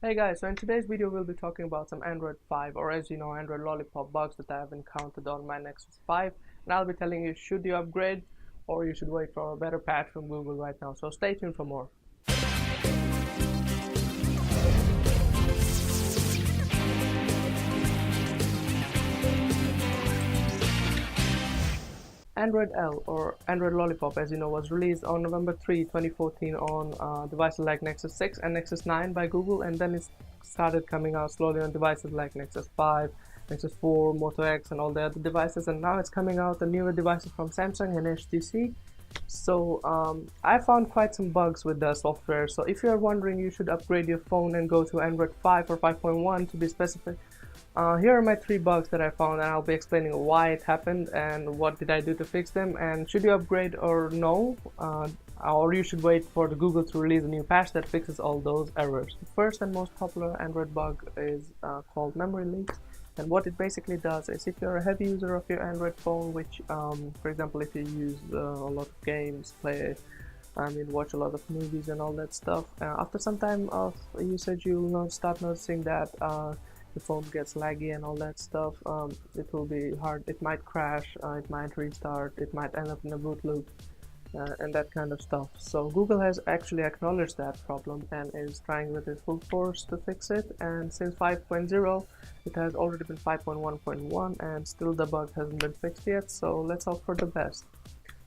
Hey guys, so in today's video we'll be talking about some Android 5 or as you know Android Lollipop bugs that I have encountered on my Nexus 5, and I'll be telling you should you upgrade or you should wait for a better patch from Google right now, so stay tuned for more. Android L or Android Lollipop, as you know, was released on November 3, 2014 on devices like Nexus 6 and Nexus 9 by Google, and then it started coming out slowly on devices like Nexus 5, Nexus 4, Moto X and all the other devices, and now it's coming out on newer devices from Samsung and HTC. So I found quite some bugs with the software, so if you're wondering you should upgrade your phone and go to Android 5 or 5.1 to be specific, here are my 3 bugs that I found, and I'll be explaining why it happened and what did I do to fix them, and should you upgrade or no, or you should wait for the Google to release a new patch that fixes all those errors. The first and most popular Android bug is called memory leaks, and what it basically does is if you're a heavy user of your Android phone, which for example if you use a lot of games, watch a lot of movies and all that stuff, after some time of usage you'll start noticing that the phone gets laggy and all that stuff. It will be hard, it might crash, it might restart, it might end up in a boot loop, and that kind of stuff. So Google has actually acknowledged that problem and is trying with its full force to fix it, and since 5.0 it has already been 5.1.1 and still the bug hasn't been fixed yet, so let's hope for the best.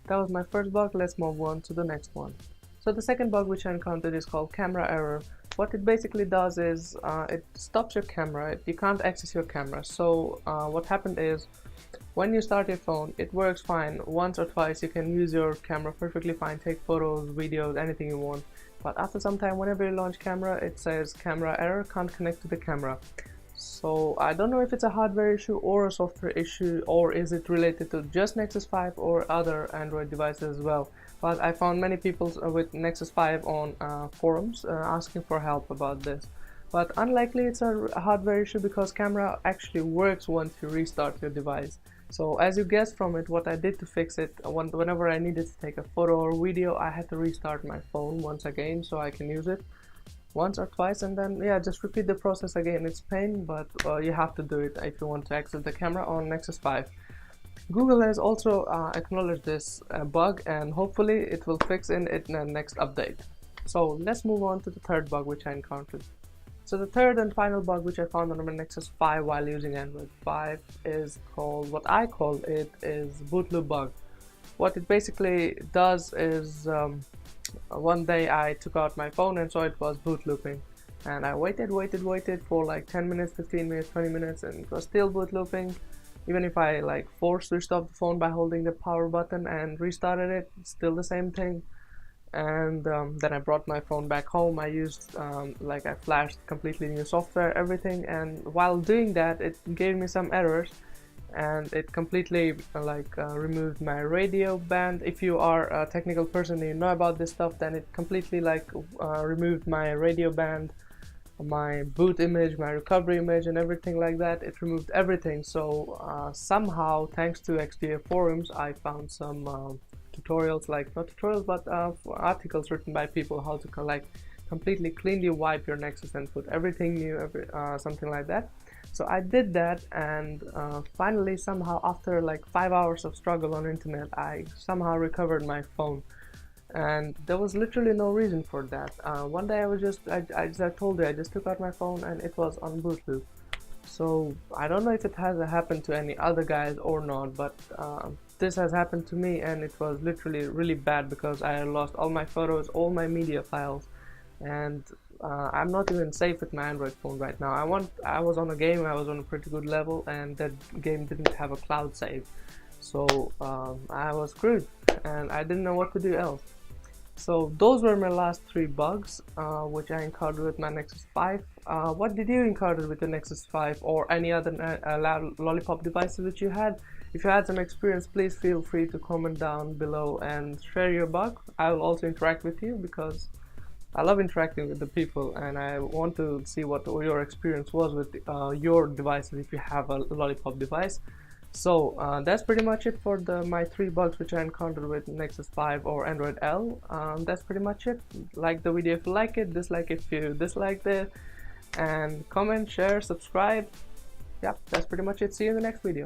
That was my first bug, let's move on to the next one. So the second bug which I encountered is called camera error. What it basically does is it stops your camera, you can't access your camera. So what happened is when you start your phone it works fine, once or twice you can use your camera perfectly fine, take photos, videos, anything you want, but after some time whenever you launch camera it says camera error, can't connect to the camera. So I don't know if it's a hardware issue or a software issue, or is it related to just Nexus 5 or other Android devices as well. But I found many people with Nexus 5 on forums asking for help about this. But unlikely it's a hardware issue because camera actually works once you restart your device. So as you guessed from it, what I did to fix it, whenever I needed to take a photo or video, I had to restart my phone once again so I can use it once or twice, and then just repeat the process again. It's pain, but you have to do it if you want to access the camera on Nexus 5. Google has also acknowledged this bug, and hopefully it will fix in the next update. So let's move on to the third bug which I encountered. So the third and final bug which I found on my Nexus 5 while using Android 5 is called, what I call it is boot loop bug. What it basically does is one day I took out my phone and saw it was boot looping, and I waited for like 10 minutes, 15 minutes, 20 minutes, and it was still boot looping. Even if I forced switched off the phone by holding the power button and restarted it, still the same thing. And then I brought my phone back home. I used I flashed completely new software, everything, and while doing that it gave me some errors, and it completely removed my radio band. If you are a technical person and you know about this stuff, then it completely removed my radio band, my boot image, my recovery image, and everything like that. It removed everything. So somehow, thanks to XDA forums, I found some tutorials, not tutorials but articles written by people how to completely cleanly wipe your Nexus and put everything new, something like that. So I did that, and finally somehow after 5 hours of struggle on internet I somehow recovered my phone, and there was literally no reason for that. One day I was as I told you, I just took out my phone and it was on boot loop. So I don't know if it has happened to any other guys or not, but this has happened to me, and it was literally really bad because I lost all my photos, all my media files, and I'm not even safe with my Android phone right now. I was on a game, I was on a pretty good level, and that game didn't have a cloud save, so I was screwed and I didn't know what to do else. So those were my last 3 bugs which I encountered with my Nexus 5. What did you encounter with the Nexus 5 or any other Lollipop devices which you had? If you had some experience, please feel free to comment down below and share your bug. I will also interact with you because I love interacting with the people, and I want to see what your experience was with your devices if you have a Lollipop device. So that's pretty much it for my 3 bugs which I encountered with Nexus 5 or Android L. That's pretty much it. Like the video if you like it, dislike if you dislike it, and comment, share, subscribe. Yeah, that's pretty much it. See you in the next video.